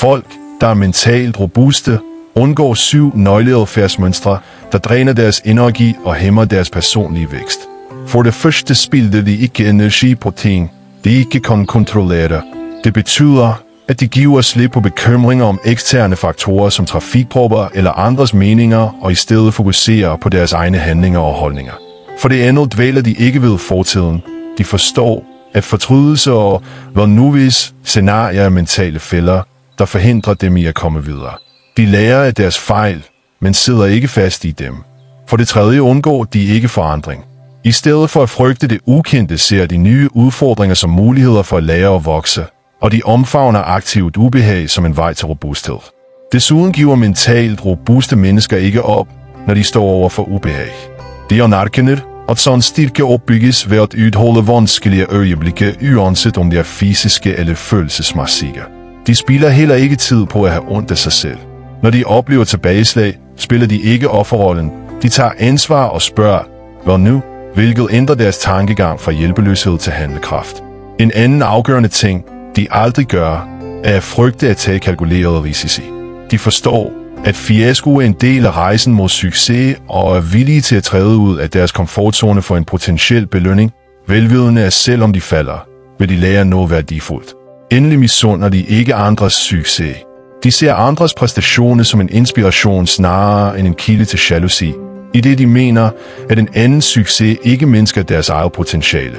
Folk, der er mentalt robuste, undgår 7 nøgleadfærdsmønstre, der dræner deres energi og hæmmer deres personlige vækst. For det første spilder de ikke energi på ting, de ikke kan kontrollere. Det betyder, at de giver slip på bekymringer om eksterne faktorer som trafikpropper eller andres meninger, og i stedet fokuserer på deres egne handlinger og holdninger. For det andet dvæler de ikke ved fortiden. De forstår, at fortrydelse og hvad nu hvis scenarier er mentale fælder, der forhindrer dem i at komme videre. De lærer af deres fejl, men sidder ikke fast i dem. For det tredje undgår de ikke forandring. I stedet for at frygte det ukendte, ser de nye udfordringer som muligheder for at lære og vokse, og de omfavner aktivt ubehag som en vej til robusthed. Desuden giver mentalt robuste mennesker ikke op, når de står over for ubehag. De anerkender, at sådan styrke opbygges ved at udholde vanskelige øjeblikke, uanset om de er fysiske eller følelsesmæssige. De spilder heller ikke tid på at have ondt af sig selv. Når de oplever tilbageslag, spiller de ikke offerrollen. De tager ansvar og spørger, hvad nu? Hvilket ændrer deres tankegang fra hjælpeløshed til handlekraft. En anden afgørende ting, de aldrig gør, er at frygte at tage kalkulerede risici. De forstår, at fiasko er en del af rejsen mod succes og er villige til at træde ud af deres komfortzone for en potentiel belønning, velvidende at selvom de falder, vil de lære noget værdifuldt. Endelig misunder de ikke andres succes. De ser andres præstationer som en inspiration snarere end en kilde til jalousi, i det de mener, at en andens succes ikke mindsker deres eget potentiale.